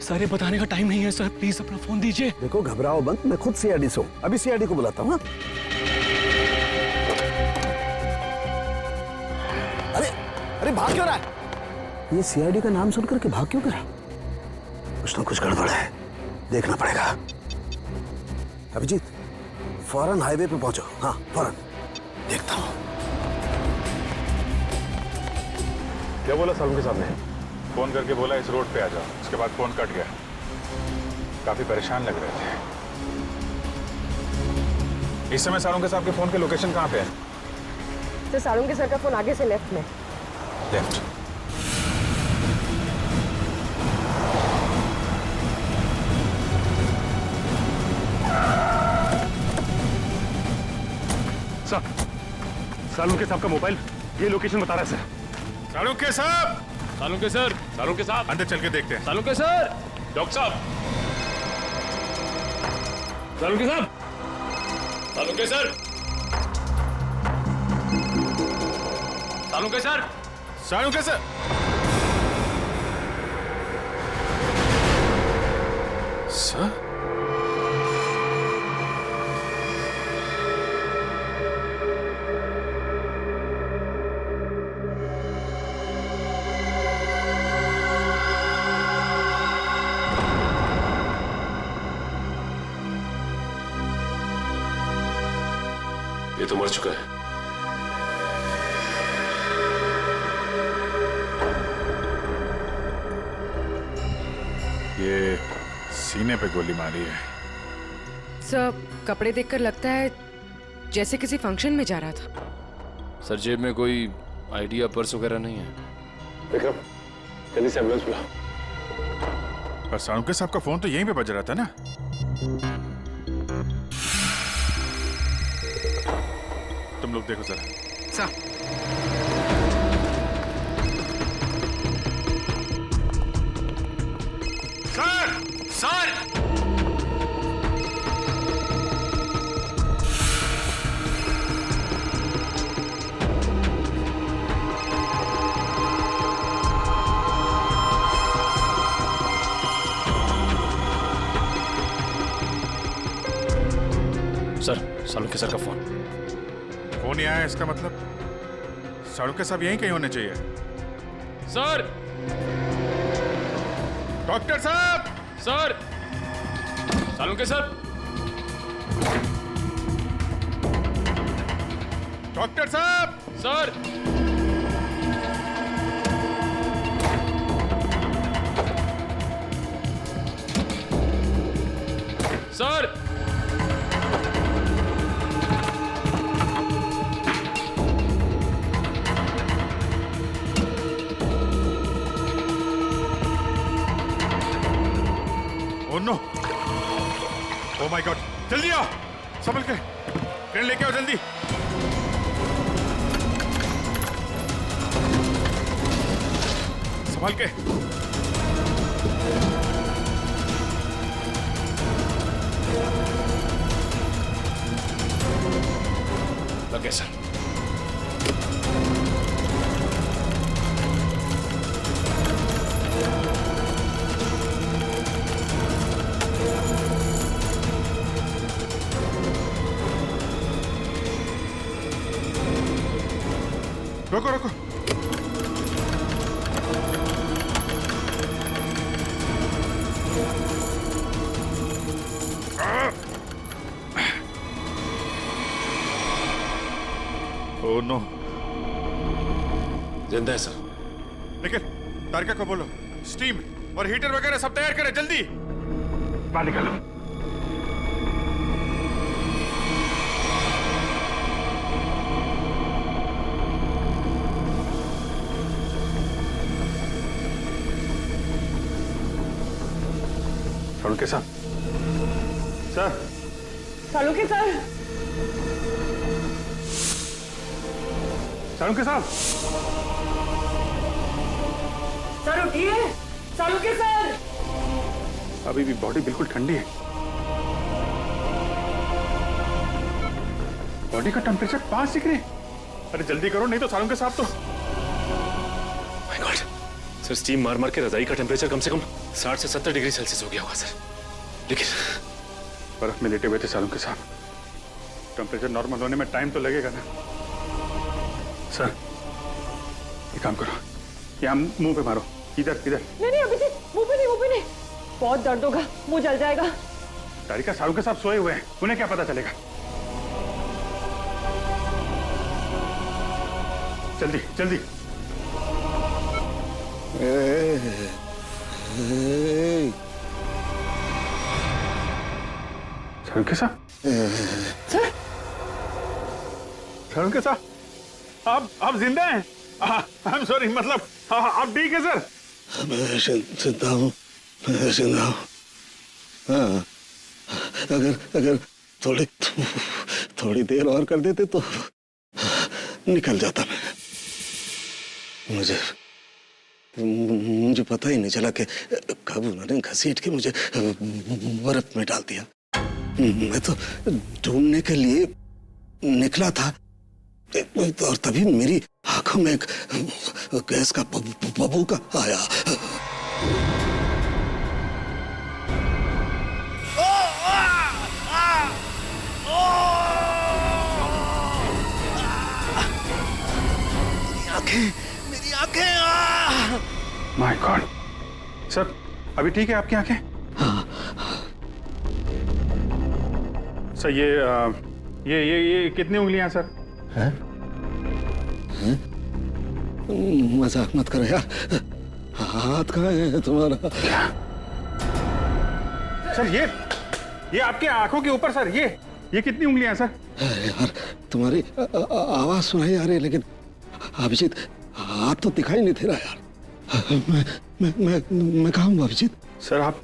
Sir ये बताने का टाइम नहीं है सर, प्लीज अपना फोन दीजिए। देखो घबराओ मत, मैं खुद सीआईडी से हूँ, अभी सीआईडी को बुलाता हूँ। अरे अरे भाग क्यों रहा है? ये सीआईडी का नाम सुनकर के भाग क्यों रहा? कुछ ना कुछ गड़बड़ है, देखना पड़ेगा। अभिजीत फौरन हाईवे पे पहुंचो। हाँ फौरन, देखता हूँ। क्या बोला सालुंके के सामने? फोन करके बोला इस रोड पे आ जाओ, उसके बाद फोन कट गया। काफी परेशान लग रहे थे। इस समय सालुंके साहब के फोन के लोकेशन कहाँ पे है? तो सालुंके सर का फोन आगे से लेफ्ट में। लेफ्ट। सर, सालुंके साहब का मोबाइल ये लोकेशन बता रहा है सर। सालुंके साहब! सालुंके सर, सालुंके साहब, अंदर चल के देखते हैं। सालुंके सर, डॉक्टर साहब, सालुंके साहब, Salunke sir, Salunke sir, Salunke sir! Sir? ये तो मर चुका है। ये सीने पे गोली मारी है। सर कपड़े देखकर लगता है जैसे किसी फंक्शन में जा रहा था। सर जेब में कोई आईडी या पर्स वगैरह नहीं है। विक्रम, जल्दी से एम्बुलेंस बुला। पर सालुंके साहब का फोन तो यहीं पे बज रहा था ना। तुम लोग देखो जरा। Sir sir! Sir! Sir, Salunke sir का फोन। फोन नहीं आया, इसका मतलब सालुंके साहब यहीं कहीं होने चाहिए। सर, डॉक्टर साहब! सर, सालुंके सर, डॉक्टर साहब! Sir, sir, oh no! Oh my God! जल्दी आओ, संभल के ट्रेन लेके आओ जल्दी। संभल के। लग गया सर। रोको रोको। Oh no! जिंदा है सर। निखिल, तारिका को बोलो स्टीम और हीटर वगैरह सब तैयार करें जल्दी। बाहर निकालो। सालुंके साहब, सर! सालुंके सर, सालुंके साहब! सर उठिए। सालुंके सर, अभी भी बॉडी बिल्कुल ठंडी है। बॉडी का टेम्परेचर 5 डिग्री। अरे जल्दी करो, नहीं तो सालुंके साहब तो। माय गॉड, सर स्टीम मार मार के रजाई का टेम्परेचर कम से कम 60 से 70 डिग्री सेल्सियस हो गया होगा सर, लेकिन बर्फ में लेटे हुए थे सालों के साथ, टेम्परेचर नॉर्मल होने में टाइम तो लगेगा ना। सर एक काम करो, यहाँ मुंह पे मारो, इधर इधर। नहीं अभिजीत, मुंह पे नहीं, बहुत दर्द होगा, मुंह जल जाएगा। तारिका सालों के साथ सोए हुए हैं, उन्हें क्या पता चलेगा। जल्दी जल्दी। सालों के साथ सर, सालों के साथ आप जिंदा हैं? आई एम सॉरी, मतलब आप ठीक है सर? मैं जिंदा हूँ, मैं जिंदा हूँ। हाँ, अगर थोड़ी देर और कर देते तो निकल जाता मैं। मुझे पता ही नहीं चला कि कब उन्होंने घसीट के मुझे बर्फ में डाल दिया। मैं तो ढूंढने के लिए निकला था और तभी मेरी आंखों में एक गैस का बबूका आया। मेरी आंखें। My God. सर अभी ठीक है आपकी आंखें? सर ये कितनी उंगलियां सर? हैं? मजाक मत करो यार, हाथ कहाँ है तुम्हारा? सर ये आपके आंखों के ऊपर सर, ये कितनी उंगलियां सर? यार तुम्हारी आवाज सुनाई आ रही है, लेकिन अभिजीत हाथ तो दिखाई नहीं दे रहा यार। मैं कहाँ हूँ अभिजीत? सर आप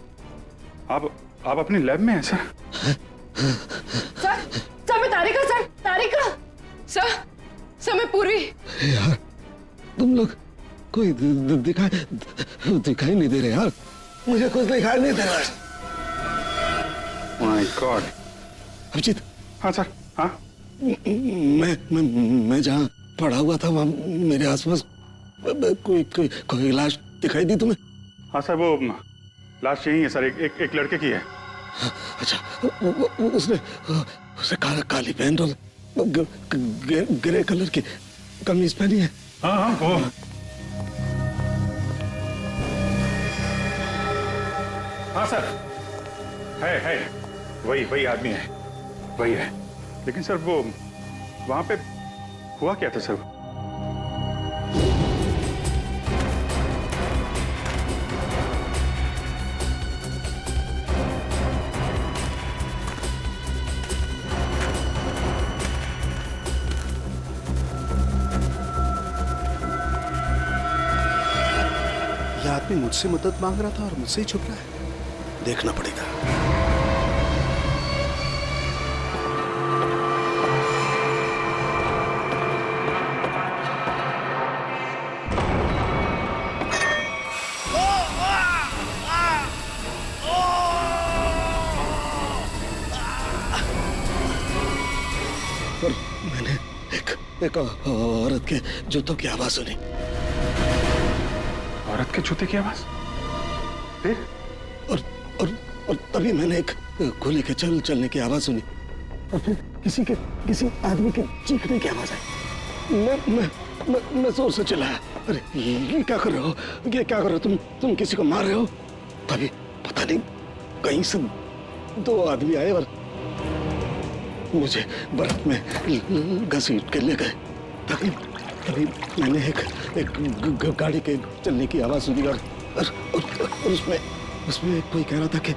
अपनी लैब में हैं सर? सर मैं तारिका। सर मैं पूर्वी। यार तुम लोग कोई दिखाई नहीं दे रहे यार, मुझे कुछ दिखाई नहीं दे रहा है। My God. अभिजीत। हाँ सर। हाँ मैं जहाँ पड़ा हुआ था वहाँ मेरे आसपास कोई लाश दिखाई दी तुम्हें? हाँ सर, वो लाश यही है सर, एक लड़के की है। अच्छा, उसने काली पैंट और ग्रे कलर की कमीज पहनी है। हाँ वो हाँ सर, है वही आदमी है, वही है। लेकिन सर वो वहां पे हुआ क्या था सर? यह आदमी मुझसे मदद मांग रहा था और मुझसे ही छुप रहा है, देखना पड़ेगा। और मैंने एक औरत के जूतों की आवाज सुनी। औरत के जूते की आवाज? फिर? और तभी मैंने एक गोली के चलने की आवाज सुनी, और फिर किसी आदमी के चीखने की आवाज आई। मैं जोर से चिल्लाया, अरे ये क्या कर रहे हो, ये क्या कर रहे हो तुम किसी को मार रहे हो? तभी पता नहीं कहीं से दो आदमी आए और मुझे बर्फ में घसीट के ले गए। तभी मैंने एक गाड़ी के चलने की आवाज सुनी और उसमें कोई कह रहा था कि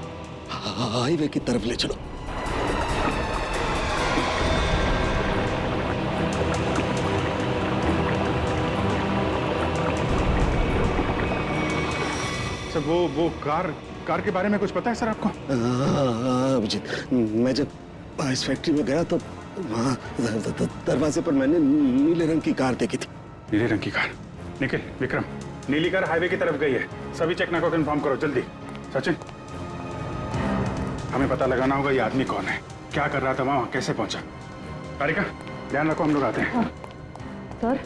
हाईवे की तरफ ले चलो। सर वो कार के बारे में कुछ पता है सर आपको? अभिजीत, मैं जब इस फैक्ट्री में गया तो वहाँ दरवाजे पर मैंने नीले रंग की कार देखी थी। नीले रंग की कार? निखिल, विक्रम, नीली कार हाईवे की तरफ गई है, सभी चेकना को कंफर्म करो जल्दी। सचिन, हमें पता लगाना होगा ये आदमी कौन है, क्या कर रहा था वहाँ, कैसे पहुंचा। तारिका, ध्यान रखो, हम लोग आते हैं। हाँ। सर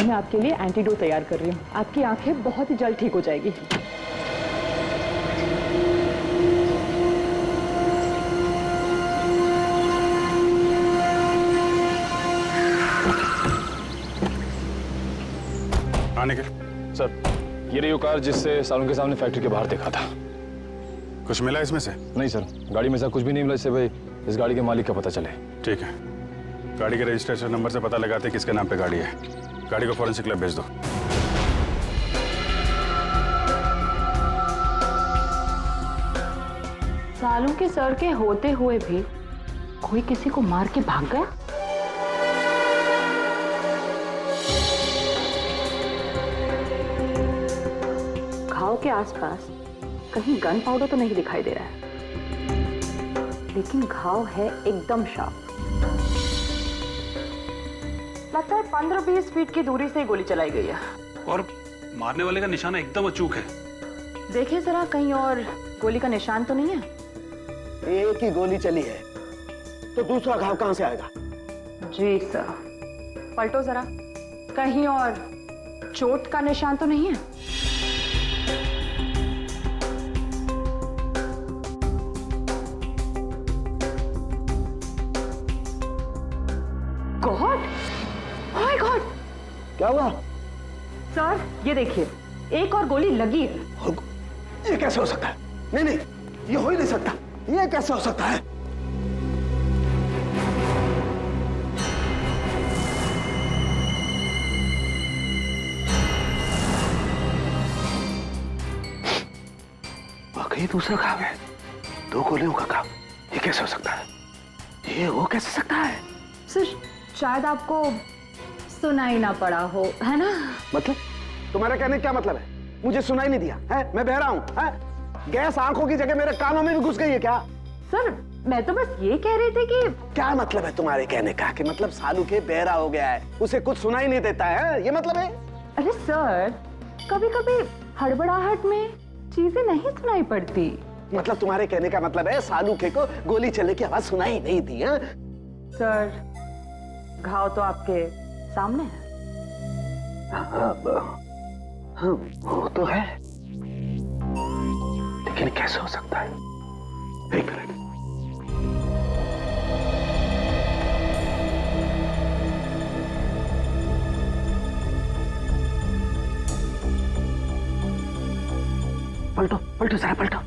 मैं आपके लिए एंटीडोट तैयार कर रही हूँ, आपकी आंखें बहुत ही जल्द ठीक हो जाएगी। कहाँ निकल? सर ये रही वो कार जिससे सालों के सामने फैक्ट्री के बाहर देखा था। कुछ मिला इसमें से? नहीं सर, गाड़ी में से कुछ भी नहीं मिला जिससे भाई इस गाड़ी के मालिक का पता चले। ठीक है, गाड़ी के रजिस्ट्रेशन नंबर से पता लगाते किसके नाम पे गाड़ी है। गाड़ी को फॉरेंसिक लैब भेज दो। सालों के सर के होते हुए भी कोई किसी को मार के भाग गया। घाव के आसपास कहीं गन पाउडर तो नहीं दिखाई दे रहा है, लेकिन घाव है एकदम शार्प। लगता है 15-20 फीट की दूरी से गोली चलाई गई है। और मारने वाले का निशाना एकदम अचूक है। देखिए जरा, कहीं और गोली का निशान तो नहीं है? एक ही गोली चली है तो दूसरा घाव कहां से आएगा? जी सर, पलटो जरा, कहीं और चोट का निशान तो नहीं है? गॉड, माय गॉड, क्या हुआ? सर ये देखिए, एक और गोली लगी है। ये कैसे हो सकता है? नहीं नहीं, ये हो ही नहीं सकता। ये कैसे हो सकता है? वाकई दूसरा घाव है, 2 गोलियों का घाव। ये कैसे हो सकता है? ये हो कैसे सकता है? सर शायद आपको सुनाई ना पड़ा हो, है ना? मतलब तुम्हारा कहने का क्या मतलब है? मुझे सुनाई नहीं दिया है? मैं बहरा हूं है? गैस आंखों की जगह मेरे कानों में भी घुस गई है क्या? सर मैं तो बस ये कह रही थी कि क्या मतलब है तुम्हारे कहने का? कि मतलब सालू के बहरा हो गया है, उसे कुछ सुनाई नहीं देता है, ये मतलब है? अरे सर, कभी कभी हड़बड़ाहट में चीजें नहीं सुनाई पड़ती। मतलब तुम्हारे कहने का मतलब है सालू के को गोली चलने की आवाज सुनाई नहीं दी है? सर घाव तो आपके सामने है। हाँ, वो तो है, लेकिन कैसे हो सकता है? एक मिनट। पलटो पलटो जरा, पलटो।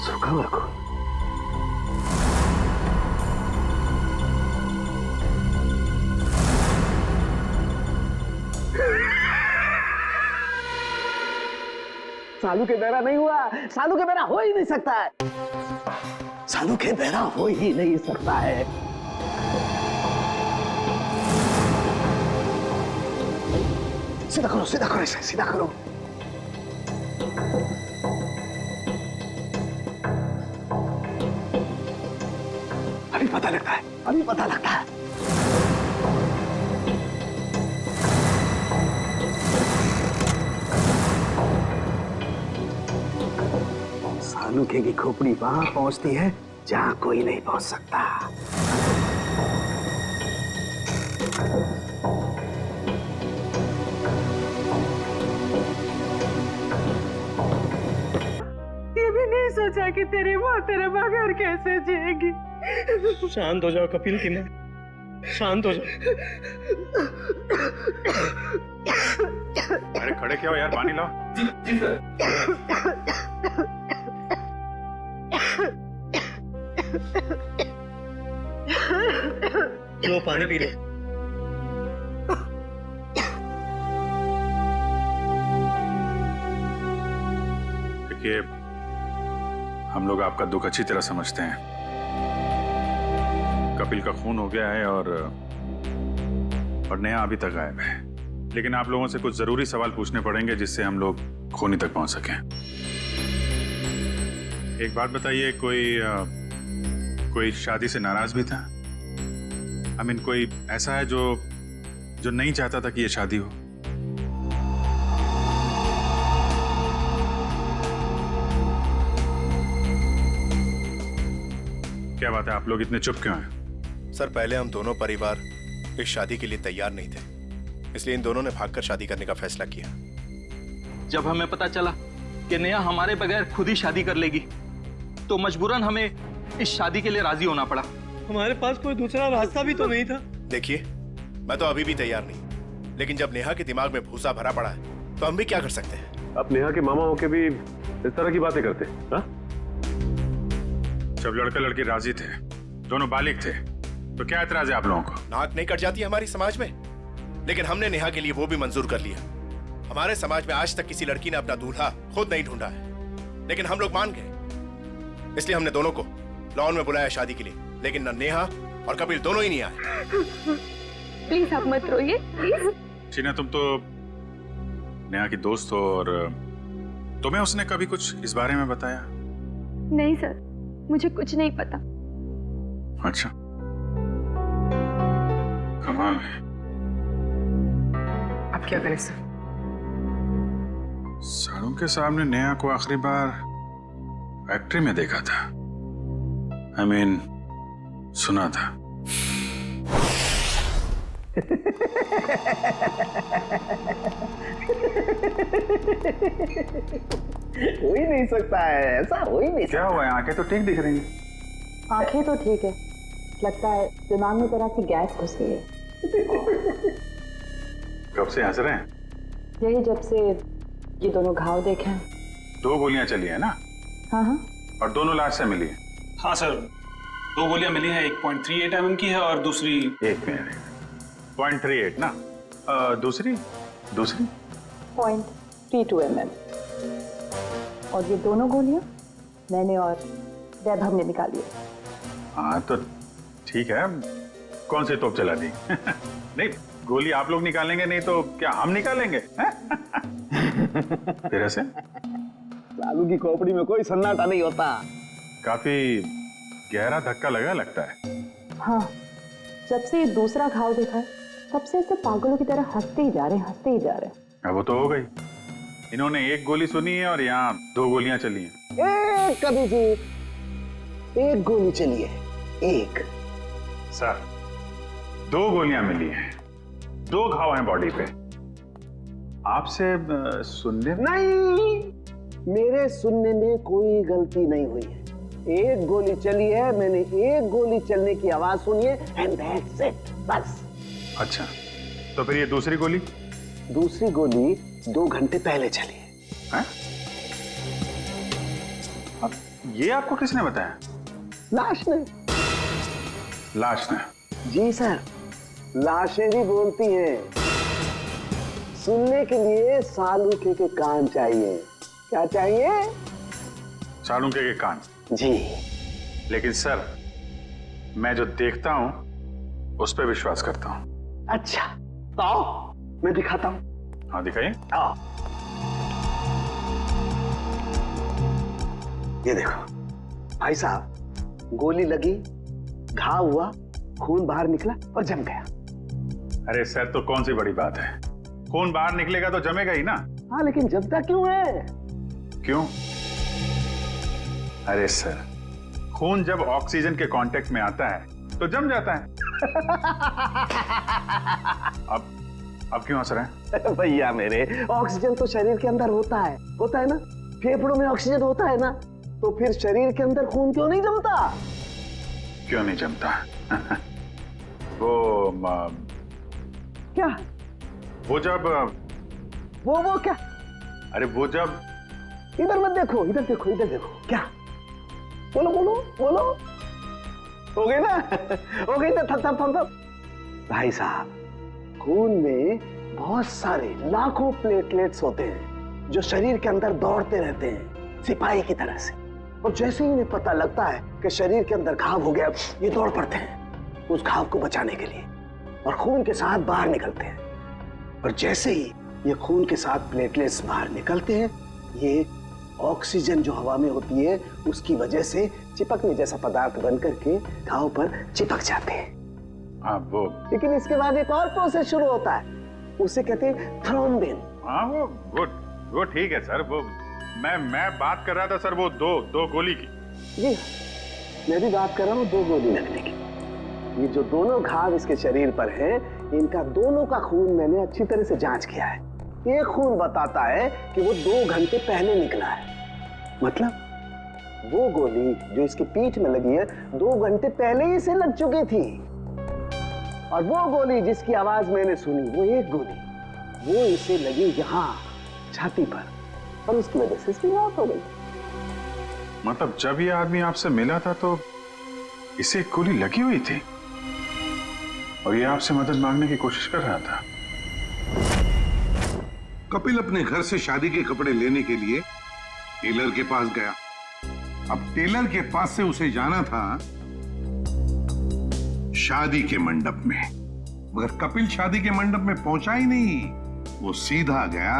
सूखा हुआ खून। सालू के बहरा नहीं हुआ। सालू के बहरा हो ही नहीं सकता है। सालू के बहरा हो ही नहीं सकता है। सीधा करो, सीधा करो, इसे सीधा करो। अभी पता लगता है, अभी पता लगता है। सालूके की खोपड़ी वहां पहुंचती है जहां कोई नहीं पहुंच सकता। ये भी नहीं सोचा कि तेरी माँ तेरे बगैर कैसे जिएगी। शांत हो जाओ कपिल की माँ, शांत हो जाओ। अरे खड़े क्या हो यार, पानी लाओ। जी सर। लो पानी पी लो। देखिए, हम लोग आपका दुख अच्छी तरह समझते हैं। कपिल का खून हो गया है और नेहा अभी तक गायब है, लेकिन आप लोगों से कुछ जरूरी सवाल पूछने पड़ेंगे जिससे हम लोग खूनी तक पहुंच सकें। एक बात बताइए, कोई शादी से नाराज भी था? आई मीन कोई ऐसा है जो नहीं चाहता था कि ये शादी हो? क्या बात है, आप लोग इतने चुप क्यों हैं? सर पहले हम दोनों परिवार इस शादी के लिए तैयार नहीं थे, इसलिए इन दोनों ने भागकर शादी करने का फैसला किया। जब हमें पता चला कि नेहा हमारे बगैर खुद ही शादी कर लेगी, तो मजबूरन हमें इस शादी के लिए राजी होना पड़ा। हमारे पास कोई दूसरा रास्ता भी तो नहीं था। देखिए, मैं तो अभी भी तैयार नहीं, लेकिन जब नेहा के दिमाग में भूसा भरा पड़ा है तो हम भी क्या कर सकते हैं। आप नेहा के मामा होके भी इस तरह की बातें करते हैं? हाँ? जब लड़का लड़की राजी थे, दोनों बालिग थे, तो क्या एतराज है आप लोगों को? नाक नहीं कट जाती हमारी समाज में, लेकिन हमने नेहा के लिए वो भी मंजूर कर लिया। हमारे समाज में आज तक किसी लड़की ने अपना दूल्हा खुद नहीं ढूंढा है, लेकिन हम लोग मान गए। इसलिए हमने दोनों को लॉन में बुलाया शादी के लिए, लेकिन न नेहा और कपिल दोनों ही नहीं आए। प्लीज आप मत रोइए, प्लीज। शीना, तुम तो नेहा की दोस्त हो, और तुम्हें उसने कभी कुछ इस बारे में बताया? नहीं सर, मुझे कुछ नहीं पता। अच्छा, कमाल है। अब क्या करें सर? सारों के सामने नेहा को आखिरी बार फैक्ट्री में देखा था। I mean, सुना था। हो ही नहीं सकता है, ऐसा हो ही नहीं। क्या हुआ है? आंखें तो ठीक दिख रही हैं। आंखें तो ठीक है, लगता है दिमाग में तरह सी गैस घुस गई है। कब से हंस रहे हैं? यही जब से ये दोनों घाव देखे हैं। 2 गोलियां चली है ना? हाँ हाँ। और दोनों लाश से मिली है? हाँ सर, 2 गोलियां मिली हैं, 1.38 mm की है और दूसरी 1 मिनट, 0.38 ना? दूसरी 0.32 mm। और ये दोनों गोलियां मैंने और वैभव ने निकाली है। हाँ तो ठीक है, कौन सी तोप चला दी? नहीं, गोली आप लोग निकालेंगे, नहीं तो क्या हम निकालेंगे? फिर ऐसे लालू की खोपड़ी में कोई सन्नाटा नहीं होता। काफी गहरा धक्का लगा लगता है। हाँ, जब से ये दूसरा घाव देखा है तब से ऐसे पागलों की तरह हंसते ही जा रहे हैं, हंसते ही जा रहे हैं। अब वो तो हो गई, इन्होंने 1 गोली सुनी है और यहाँ 2 गोलियां चली हैं। कभी जी 1 गोली चली है, 1। सर, 2 गोलियां मिली हैं, 2 घाव हैं बॉडी पे। आपसे सुनने नहीं, मेरे सुनने में कोई गलती नहीं हुई है। 1 गोली चली है, मैंने 1 गोली चलने की आवाज सुनी है, एंड दैट्स इट, बस। अच्छा, तो फिर ये दूसरी गोली? दूसरी गोली 2 घंटे पहले चली है। हैं? अब ये आपको किसने बताया? लाश ने। लाश ने? जी सर, लाशें भी बोलती हैं। सुनने के लिए सालूके के कान चाहिए। क्या चाहिए? सालूके के कान? जी। लेकिन सर, मैं जो देखता हूं उस पर विश्वास करता हूं। अच्छा, तो आओ मैं दिखाता हूं। हाँ दिखाइए। आओ, ये देखो भाई साहब, गोली लगी, घाव हुआ, खून बाहर निकला और जम गया। अरे सर, तो कौन सी बड़ी बात है? खून बाहर निकलेगा तो जमेगा ही ना। हाँ, लेकिन जमता क्यों है? क्यों? अरे सर, खून जब ऑक्सीजन के कांटेक्ट में आता है तो जम जाता है। अब क्यों हंस रहे हैं? भैया मेरे, ऑक्सीजन तो शरीर के अंदर होता है ना? फेफड़ों में ऑक्सीजन होता है ना, तो फिर शरीर के अंदर खून क्यों नहीं जमता? क्यों नहीं जमता? वो क्या? वो जब वो क्या? अरे वो जब, इधर मत देखो, इधर देखो, इधर देखो। क्या? बोलो बोलो बोलो। हो गई ना? हो गई ना? थप। भाई साहब, खून में बहुत सारे लाखों प्लेटलेट्स होते हैं जो शरीर के अंदर दौड़ते रहते हैं सिपाही की तरह से। और जैसे ही इन्हें पता लगता है कि शरीर के अंदर घाव हो गया, ये दौड़ पड़ते हैं उस घाव को बचाने के लिए और खून के साथ बाहर निकलते हैं। और जैसे ही ये खून के साथ प्लेटलेट्स बाहर निकलते हैं, ये ऑक्सीजन जो हवा में होती है उसकी वजह से चिपकने जैसा पदार्थ बन करके घाव पर चिपक जाते हैं। हाँ वो, लेकिन इसके बाद एक और प्रोसेस शुरू होता है, उसे कहते हैं थ्रोम्बिन। हाँ वो ठीक है सर। वो मैं बात कर रहा था सर, वो दो गोली की। जी, मैं भी बात कर रहा हूँ 2 गोली लगने की। ये जो दोनों घाव इसके शरीर पर हैं, इनका दोनों का खून मैंने अच्छी तरह से जांच किया है। एक खून बताता है कि वो 2 घंटे पहले निकला है, मतलब वो गोली जो इसकी पीठ में लगी है 2 घंटे पहले ही इसे लग चुकी थी। और वो गोली जिसकी आवाज मैंने सुनी, वो एक गोली, वो इसे लगी यहाँ छाती पर, और उसकी वजह से इसकी मौत हो गई। मतलब जब ये आदमी आपसे मिला था तो इसे एक गोली लगी हुई थी और ये आपसे मदद मांगने की कोशिश कर रहा था। कपिल अपने घर से शादी के कपड़े लेने के लिए टेलर के पास गया। अब टेलर के पास से उसे जाना था शादी के मंडप में, मगर कपिल शादी के मंडप में पहुंचा ही नहीं। वो सीधा गया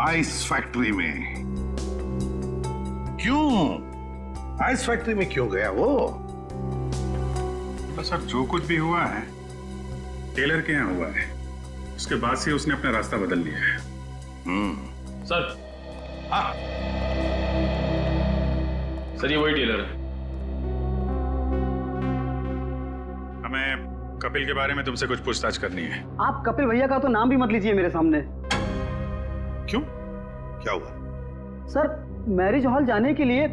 आइस फैक्ट्री में। क्यों आइस फैक्ट्री में क्यों गया वो? तो सर जो कुछ भी हुआ है टेलर के यहाँ हुआ है, उसके बाद से उसने अपना रास्ता बदल लिया है। सर, हाँ सर ये वही टेलर है। हमें कपिल के बारे में तुमसे कुछ पूछताछ करनी है। आप कपिल भैया का तो नाम भी मत लीजिए मेरे सामने। क्यों, क्या हुआ? सर मैरिज हॉल जाने के लिए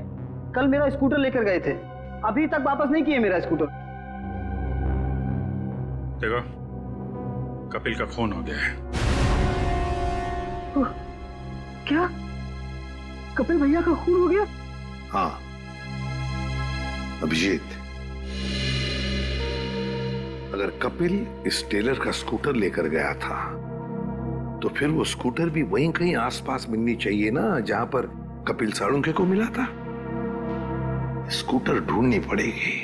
कल मेरा स्कूटर लेकर गए थे, अभी तक वापस नहीं किए मेरा स्कूटर। देखो कपिल का खून हो गया है। क्या कपिल भैया का खून हो गया? हाँ अभिजीत, अगर कपिल इस टेलर का स्कूटर लेकर गया था तो फिर वो स्कूटर भी वहीं कहीं आसपास मिलनी चाहिए ना जहां पर कपिल साळुंखे को मिला था। स्कूटर ढूंढनी पड़ेगी।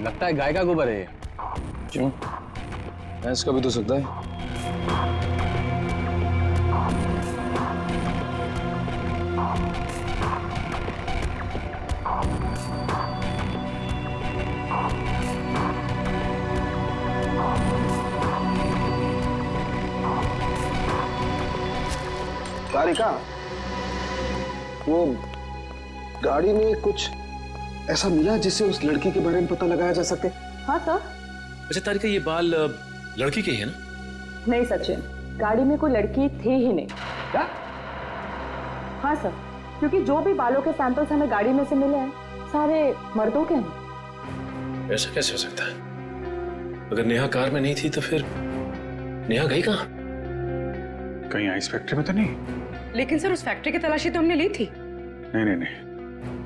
लगता है गाय का गोबर है ये। क्यों? भैंस का भी तो सकता है। तारिका, वो गाड़ी में कुछ ऐसा मिला जिससे उस लड़की के बारे में पता लगाया जा सके? हाँ सर। अच्छा तारिका, ये बाल लड़की के हैं ना? नहीं सचिन, गाड़ी में कोई लड़की थी ही नहीं। क्या? हाँ सर, क्योंकि जो भी बालों के सैंपल्स हमें गाड़ी में से मिले हैं सारे मर्दों के हैं। ऐसा कैसे हो सकता है? अगर नेहा कार में नहीं थी तो फिर नेहा गई कहाँ? कहीं आइस फैक्ट्री में तो नहीं? लेकिन सर उस फैक्ट्री की तलाशी तो हमने ली थी। नहीं,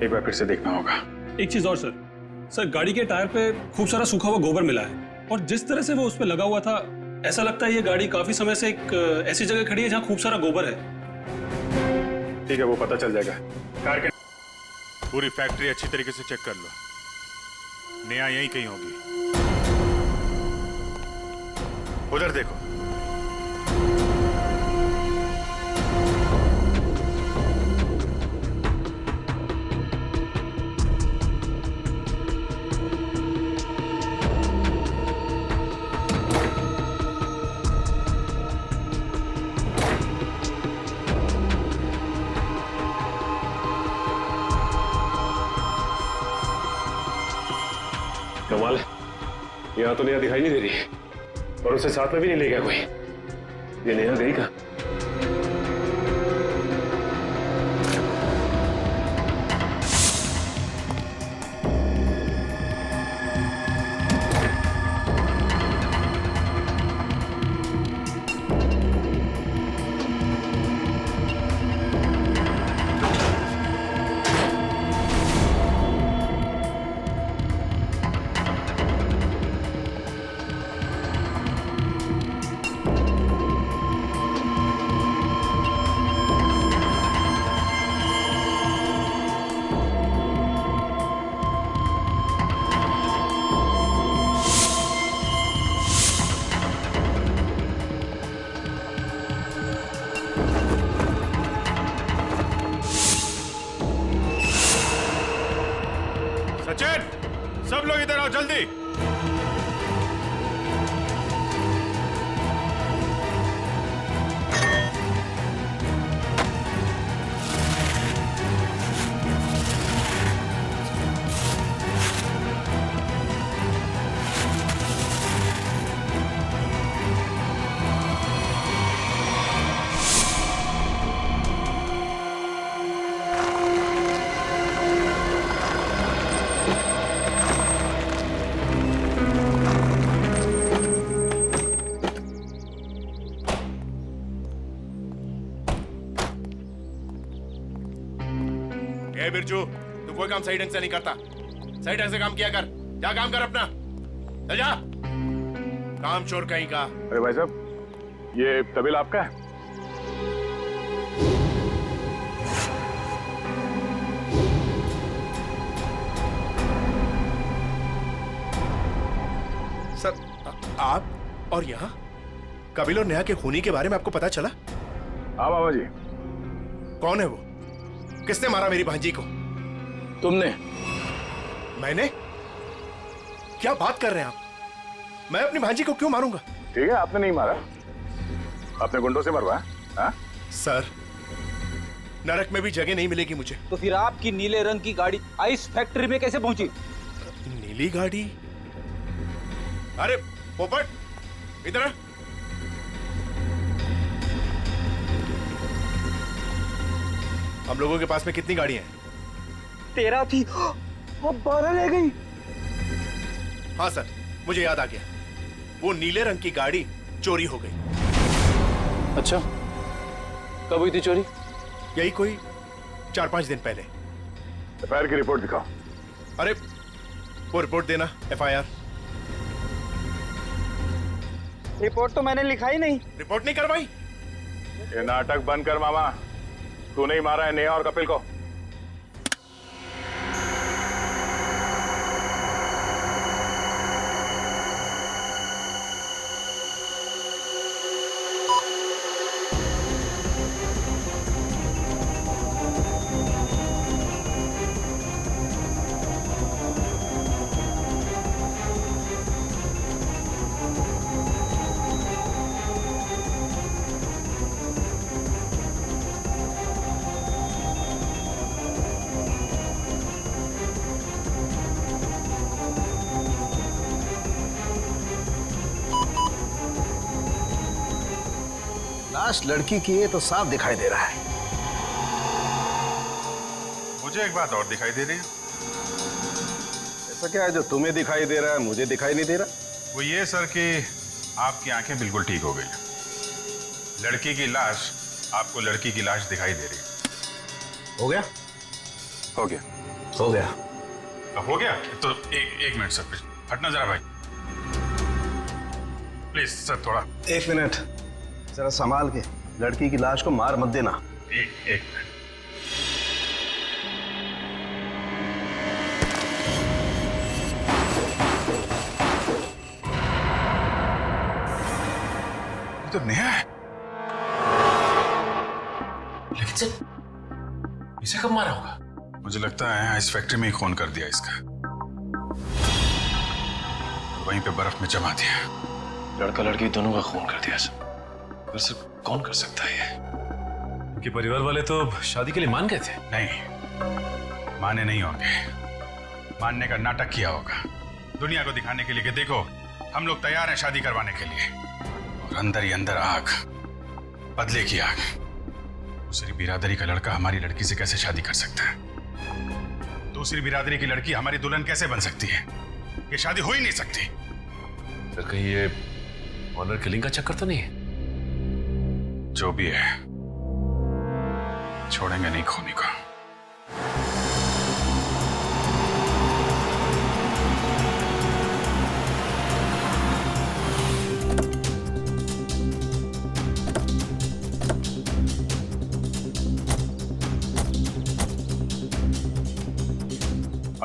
एक बार फिर से देखना होगा। एक चीज और सर, गाड़ी के टायर पे खूब सारा सूखा हुआ गोबर मिला है और जिस तरह से वो उस पे लगा हुआ था, ऐसा लगता है ये गाड़ी काफी समय से एक ऐसी जगह खड़ी है जहाँ खूब सारा गोबर है। ठीक है, वो पता चल जाएगा। कार के पूरी फैक्ट्री अच्छी तरीके से चेक कर लो, नेहा यहीं कहीं होगी। उधर देखो। कमाल है, यहाँ तो नेहा दिखाई नहीं दे रही और उसे साथ में भी नहीं ले गया कोई। ये नेहा गई कहाँ? सचिन, सब लोग इधर आओ जल्दी। ए बिरजू, तू कोई काम सही ढंग से नहीं करता। सही ढंग से काम किया कर। जा काम कर अपना। चल जा। काम चोर कहीं का। अरे भाई साहब, ये तबेला आपका है? सर, आप और यहाँ कपिल और नेहा के खूनी के बारे में आपको पता चला? हाँ बाबा जी। कौन है वो? किसने मारा मेरी भांजी को? तुमने। मैंने? क्या बात कर रहे हैं आप? मैं अपनी भांजी को क्यों मारूंगा? ठीक है, आपने नहीं मारा, अपने गुंडों से मरवा। हाँ सर, नरक में भी जगह नहीं मिलेगी मुझे। तो फिर आपकी नीले रंग की गाड़ी आइस फैक्ट्री में कैसे पहुंची? नीली गाड़ी? अरे पोपट, इधर आ। हम लोगों के पास में कितनी गाड़ियां हैं? 13 थी, अब 12 रह गई। हाँ सर, मुझे याद आ गया। वो नीले रंग की गाड़ी चोरी हो गई। अच्छा, कब हुई थी चोरी? यही कोई 4-5 दिन पहले। एफआईआर की रिपोर्ट दिखाओ। अरे वो रिपोर्ट देना, एफआईआर। रिपोर्ट तो मैंने लिखा ही नहीं। रिपोर्ट नहीं करवाई? ये नाटक बंद कर मामा। तू नहीं मारा है नेहा और कपिल को? लाश लड़की की है तो साफ दिखाई दे रहा है। मुझे एक बात और दिखाई दे रही है। ऐसा क्या है जो तुम्हें दिखाई दे रहा है मुझे दिखाई नहीं दे रहा? वो ये सर कि आपकी आंखें बिल्कुल ठीक हो गई। लड़की की लाश आपको लड़की की लाश दिखाई दे रही है। हो गया? हो गया। हो गया। अब हो गया तो एक मिनट सर, हटना जरा भाई, प्लीज सर, थोड़ा 1 मिनट जरा संभाल के। लड़की की लाश को मार मत देना। एक मिनट। ये तो नेहा है। लेकिन सर, इसे कब मारा होगा? मुझे लगता है इस फैक्ट्री में ही खून कर दिया इसका, वहीं पे बर्फ में जमा दिया। लड़का लड़की दोनों का खून कर दिया सर। पर सर, कौन कर सकता है ये? उनके परिवार वाले तो शादी के लिए मान गए थे। नहीं, माने नहीं होंगे। मानने का नाटक किया होगा दुनिया को दिखाने के लिए कि देखो हम लोग तैयार हैं शादी करवाने के लिए। और अंदर ही अंदर आग, बदले की आग। दूसरी बिरादरी का लड़का हमारी लड़की से कैसे शादी कर सकता है? दूसरी बिरादरी की लड़की हमारी दुल्हन कैसे बन सकती है? ये शादी हो ही नहीं सकती। सर, कहीं ये ऑनर किलिंग का चक्कर तो नहीं है? जो भी है, छोड़ेंगे नहीं खूनी को।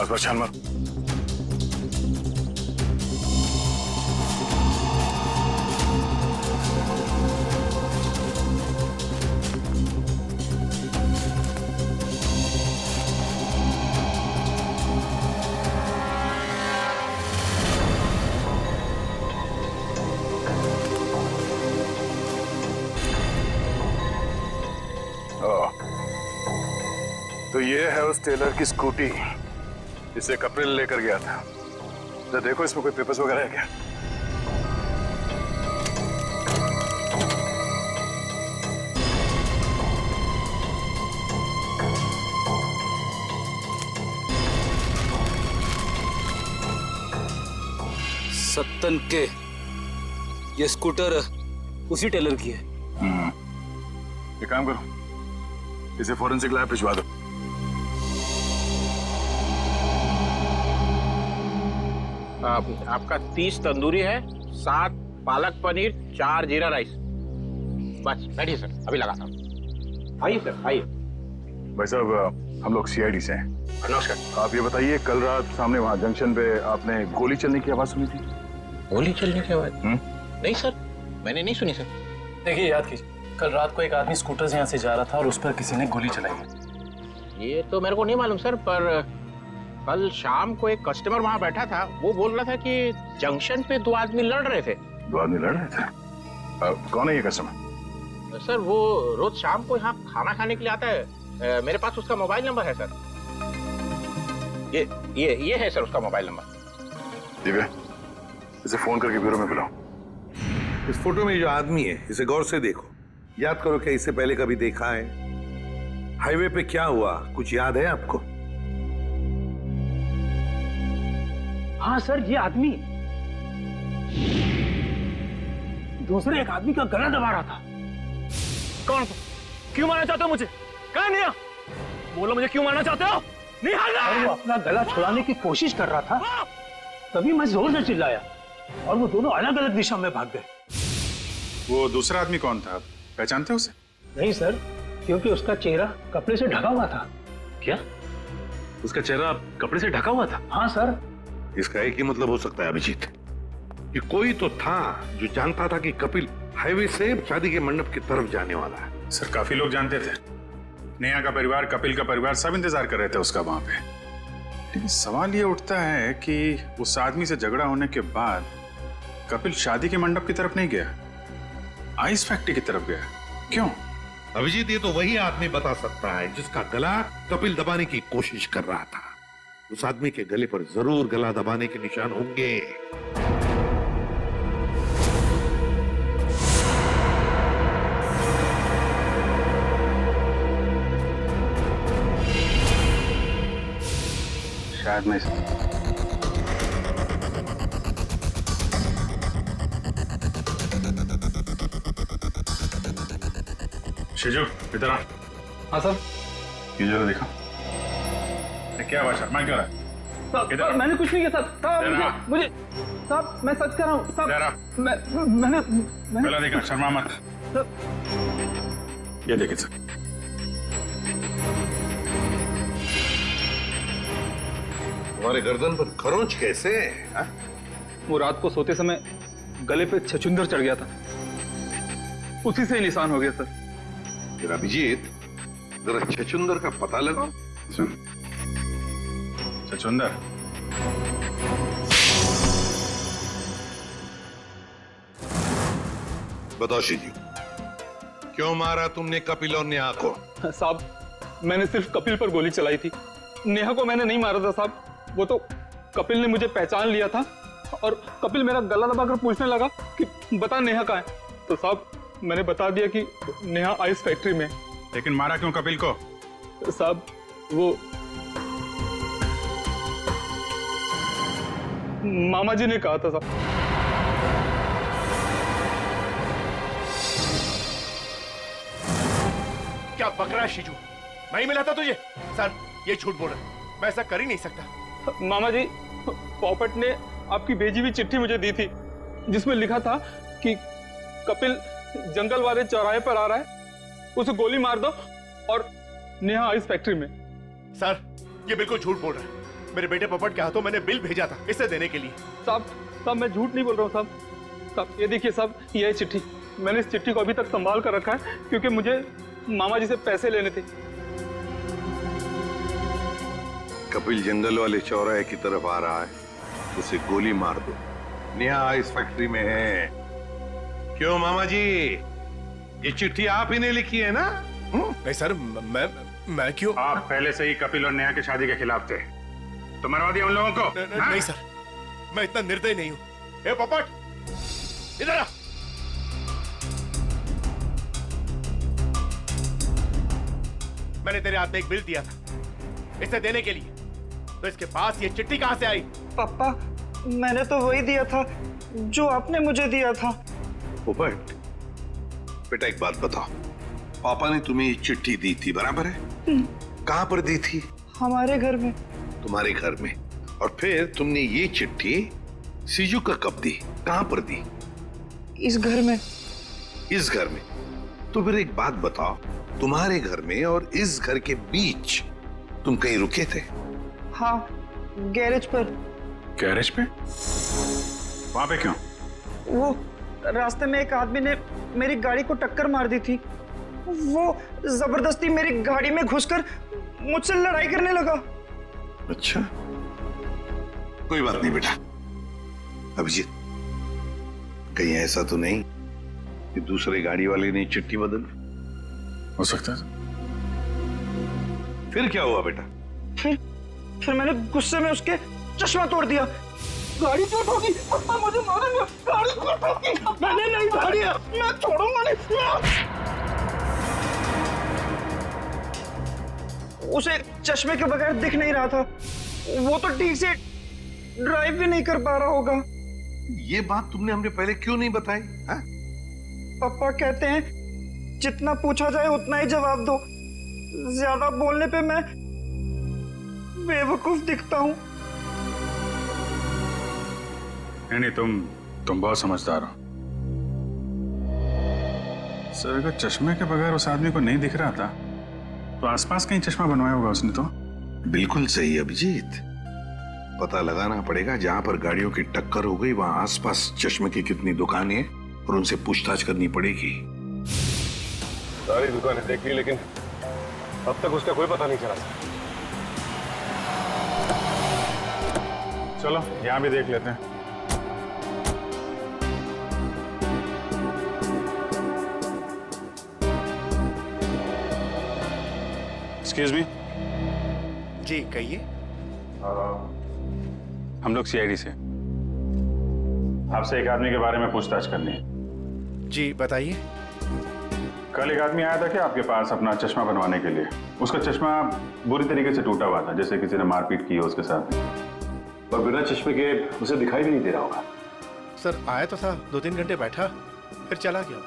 आसपास छान मार। तो ये है उस टेलर की स्कूटी, इसे कपिल लेकर गया था। तो देखो इसमें कोई पेपर्स वगैरह है क्या? सत्तन के ये स्कूटर उसी टेलर की है। एक काम करो, इसे फोरेंसिक लैब भिजवा दो। आपका 30 तंदूरी है, 7 पालक पनीर, 4 जीरा राइस। बस बैठिए सर, अभी लगाता हूँ। आइए सर, आइए। भाई साहब, हम लोग सीआईडी से हैं। नमस्कार। आप ये बताइए, कल रात सामने वहाँ जंक्शन पे आपने गोली चलने की आवाज सुनी थी? गोली चलने की आवाज? नहीं सर, मैंने नहीं सुनी सर। देखिए, याद कीजिए, कल रात को एक आदमी स्कूटर से यहाँ से जा रहा था और उस पर किसी ने गोली चलाई। ये तो मेरे को नहीं मालूम सर, पर कल शाम को एक कस्टमर वहाँ बैठा था, वो बोल रहा था कि जंक्शन पे 2 आदमी लड़ रहे थे। 2 आदमी लड़ रहे थे? कौन है ये कस्टमर? सर वो रोज शाम को यहाँ खाना खाने के लिए आता है। मेरे पास उसका मोबाइल नंबर है सर। ये है सर उसका मोबाइल नंबर। दिव्या, इसे फोन करके ब्यूरो में बुलाओ। इस फोटो में जो आदमी है, इसे गौर से देखो। याद करो क्या इसे पहले कभी देखा है? हाईवे पे क्या हुआ, कुछ याद है आपको? हाँ सर, ये आदमी दूसरे एक आदमी का गला दबा रहा था। कौन? क्यों मारना चाहते हो मुझे? कहाँ है नेहा? बोलो, मुझे क्यों मारना चाहते हो? और वो अपना गला छुड़ाने की कोशिश कर रहा था, तभी मैं जोर से चिल्लाया और वो दोनों अलग अलग दिशा में भाग गए। वो दूसरा आदमी कौन था, पहचानते हो उसे? नहीं सर, क्योंकि उसका चेहरा कपड़े से ढका हुआ था। क्या? उसका चेहरा कपड़े से ढका हुआ था? हाँ सर। इसका एक ही मतलब हो सकता है अभिजीत, कि कोई तो था जो जानता था कि कपिल हाईवे से शादी के मंडप की तरफ जाने वाला है। सर, काफी लोग जानते थे। नेहा का परिवार, कपिल का परिवार, सब इंतजार कर रहे थे उसका वहां पे। लेकिन सवाल ये उठता है कि उस आदमी से झगड़ा होने के बाद कपिल शादी के मंडप की तरफ नहीं गया, आइस फैक्ट्री की तरफ गया। क्यों? अभिजीत, ये तो वही आदमी बता सकता है जिसका गला कपिल दबाने की कोशिश कर रहा था। उस आदमी के गले पर जरूर गला दबाने के निशान होंगे। शायद मैं शिजू, इधर आ। हाँ सर। ये जरा देखा, क्या हुआ? शर्मा क्यों रहा है? साहब, मैंने कुछ नहीं किया साहब। साहब मुझे साहब, मैं सच कर रहा हूँ साहब। मैंने पहला देखा, शर्मा मत। ये देखिए सर, तुम्हारे गर्दन पर खरोंच कैसे? वो रात को सोते समय गले पे छछूंदर चढ़ गया था, उसी से निशान हो गया सर। फिर अभिजीत, जरा छछूंदर का पता लगाओ। छछूंदर? बताओ शिजू, क्यों मारा तुमने कपिल और नेहा को? साहब, मैंने सिर्फ कपिल पर गोली चलाई थी, नेहा को मैंने नहीं मारा था साहब। वो तो कपिल ने मुझे पहचान लिया था और कपिल मेरा गला दबाकर पूछने लगा कि बता नेहा कहाँ है। तो साहब, मैंने बता दिया कि नेहा आइस फैक्ट्री में। लेकिन मारा क्यों कपिल को? साहब, वो मामा जी ने कहा था साहब। क्या बक रहा है शिजू? नहीं मिला था तुझे? सर, ये झूठ बोल रहा है, मैं ऐसा कर ही नहीं सकता। मामा जी, पॉपट ने आपकी भेजी हुई चिट्ठी मुझे दी थी, जिसमें लिखा था कि कपिल जंगल वाले चौराहे पर आ रहा है, उसे गोली मार दो और नेहा आइस फैक्ट्री में। सर, ये बिल्कुल झूठ बोल रहा है। मेरे बेटे पॉपट के हाथों मैंने बिल भेजा था इसे देने के लिए। साहब, मैं झूठ नहीं बोल रहा हूँ साहब। ये देखिए साहब, ये है चिट्ठी। मैंने इस चिट्ठी को अभी तक संभाल कर रखा है क्योंकि मुझे मामा जी से पैसे लेने थे। कपिल जंगल वाले चौराहे की तरफ आ रहा है, उसे गोली मार दो। नेहा आइस फैक्ट्री में है। क्यों मामा जी, ये चिट्ठी आप ही ने लिखी है ना? नहीं सर, मैं क्यों? आप पहले से ही कपिल और नेहा की शादी के खिलाफ थे, तो मरवा दिया उन लोगों को। नहीं सर, मैं इतना निर्दयी नहीं हूं। ए पोपट, इधर आ। मैंने तेरे हाथ में एक बिल दिया था इसे देने के लिए, तो इसके पास ये चिट्ठी कहां से आई? पापा, मैंने तो वही दिया था जो आपने मुझे दिया था। पोपट, बेटा एक बात बताओ, पापा ने तुम्हें ये चिट्ठी दी थी, बराबर है? कहां पर दी थी? हमारे घर में। तुम्हारे घर में? और फिर तुमने ये चिट्ठी सीजू का कब दी, कहां पर दी? इस घर में। इस घर में? तो फिर एक बात बताओ, तुम्हारे घर में और इस घर के बीच तुम कहीं रुके थे? हाँ, गैरेज पर। गैरेज पे? वहां पे क्यों? वो रास्ते में एक आदमी ने मेरी गाड़ी को टक्कर मार दी थी। वो जबरदस्ती मेरी गाड़ी में घुसकर मुझसे लड़ाई करने लगा। अच्छा, कोई बात नहीं बेटा। अभिजीत, कहीं ऐसा तो नहीं कि दूसरे गाड़ी वाले ने चिट्ठी बदल? हो सकता है। फिर क्या हुआ बेटा? फिर मैंने गुस्से में उसके चश्मा तोड़ दिया। गाड़ी क्यों ठोकी? पापा मुझे मारेंगे। गाड़ी क्यों ठोकी? मैंने नहीं गाड़ी, मैं छोड़ूंगा नहीं। उसे चश्मे के बगैर दिख नहीं रहा था। वो तो ठीक से ड्राइव भी नहीं कर पा रहा होगा। ये बात तुमने हमने पहले क्यों नहीं बताई? पापा कहते हैं जितना पूछा जाए उतना ही जवाब दो। ज्यादा बोलने पे मैं बेवकूफ दिखता हूँ। नहीं, तुम बहुत समझदार हो सर। अगर चश्मे के बगैर उस आदमी को नहीं दिख रहा था तो आसपास कहीं चश्मा बनवाया होगा उसने तो। बिल्कुल सही अभिजीत, पता लगाना पड़ेगा जहां पर गाड़ियों की टक्कर हो गई वहां आसपास चश्मे की कितनी दुकानें हैं और उनसे पूछताछ करनी पड़ेगी। सारी दुकानें देख ली लेकिन अब तक उसका कोई पता नहीं चला। चलो यहां भी देख लेते हैं। Excuse me. जी कहिए। हम लोग सीआईडी से, आपसे एक आदमी के बारे में पूछताछ करनी है। जी बताइए। कल एक आदमी आया था क्या आपके पास अपना चश्मा बनवाने के लिए? उसका चश्मा बुरी तरीके से टूटा हुआ था, जैसे किसी ने मारपीट की हो उसके साथ, और बिना चश्मे के उसे दिखाई भी नहीं दे रहा होगा। सर आया तो था, 2-3 घंटे बैठा फिर चला गया।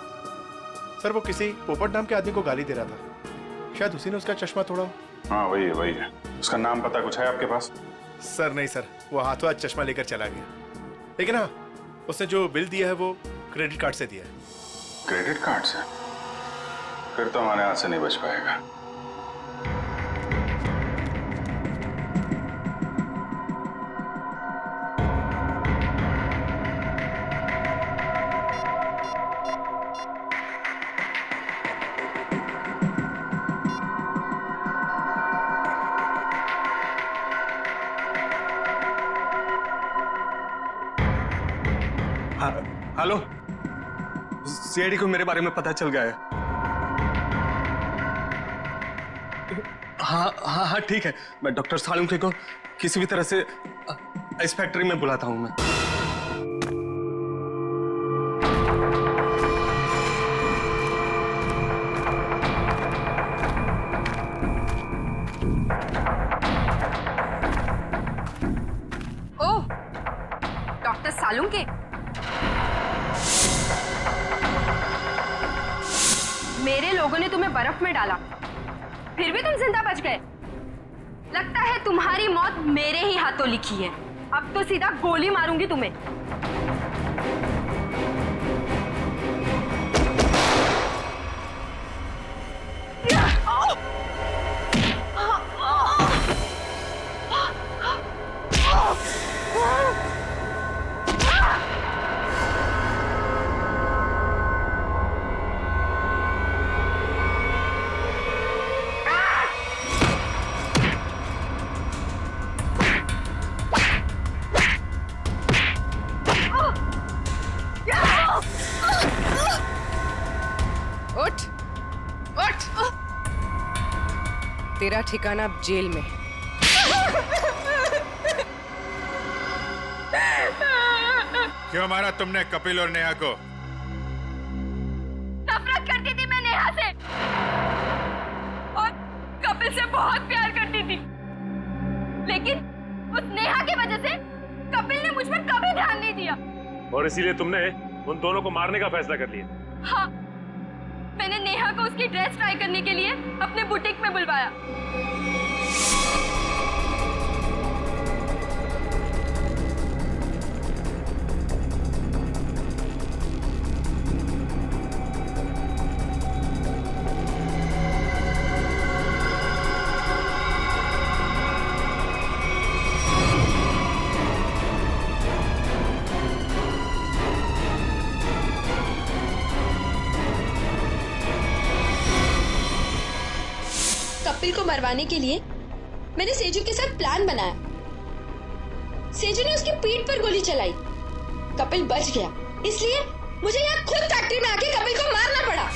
सर वो किसी पोपट नाम के आदमी को गाली दे रहा था, शायद उसी ने उसका चश्मा तोड़ा। हाँ वही है। उसका नाम पता कुछ है आपके पास? सर नहीं सर, वो हाथों हाथ चश्मा लेकर चला गया। लेकिन हाँ, उसने जो बिल दिया है वो क्रेडिट कार्ड से दिया है। क्रेडिट कार्ड से? फिर तो हमारे हाथ से नहीं बच पाएगा। हेलो, सीआईडी को मेरे बारे में पता चल गया है। हाँ ठीक है, मैं डॉक्टर सालुंके को किसी भी तरह से इस फैक्ट्री में बुलाता हूं मैं। ओह, डॉक्टर सालुंके, मेरे लोगों ने तुम्हें बर्फ में डाला, फिर भी तुम जिंदा बच गए। लगता है तुम्हारी मौत मेरे ही हाथों लिखी है। अब तो सीधा गोली मारूंगी तुम्हें। तेरा ठिकाना अब जेल में है। क्यों मारा तुमने कपिल और नेहा को? नफरत करती थी मैं नेहा से और कपिल से बहुत प्यार करती थी, लेकिन उस नेहा की वजह से कपिल ने मुझ पर कभी ध्यान नहीं दिया। और इसीलिए तुमने उन दोनों को मारने का फैसला कर लिया? हाँ, मैंने नेहा को उसकी ड्रेस ट्राई करने के लिए अपने बुटीक में बुलवाया। कपिल को मरवाने के लिए मैंने सेजू के साथ प्लान बनाया। सेजू ने उसकी पीठ पर गोली चलाई, कपिल बच गया, इसलिए मुझे यहाँ खुद फैक्ट्री में आके कपिल को मारना पड़ा।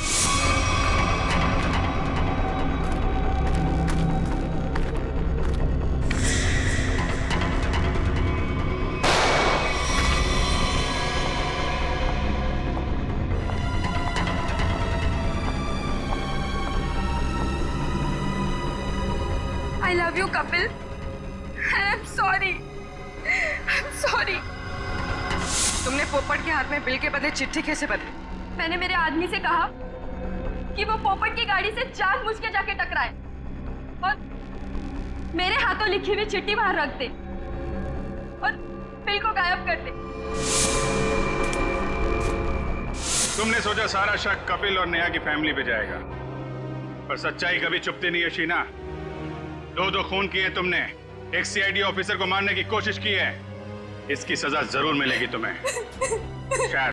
I love you, Kapil. I'm sorry. I'm sorry. तुमने पोपट के हाथ में बिल के बदले चिट्ठी कैसे बदली? मैंने मेरे आदमी से कहा कि वो पोपट की गाड़ी से जानबूझ के जाके टकराए और मेरे हाथों लिखी हुई चिट्ठी बाहर रख दे और बिल को गायब कर दे। तुमने सोचा सारा शक कपिल और नेहा की फैमिली पे जाएगा, पर सच्चाई कभी छुपती नहीं है शीना। दो खून किए तुमने, एक सीआईडी ऑफिसर को मारने की कोशिश की है, इसकी सजा जरूर मिलेगी तुम्हें। शायद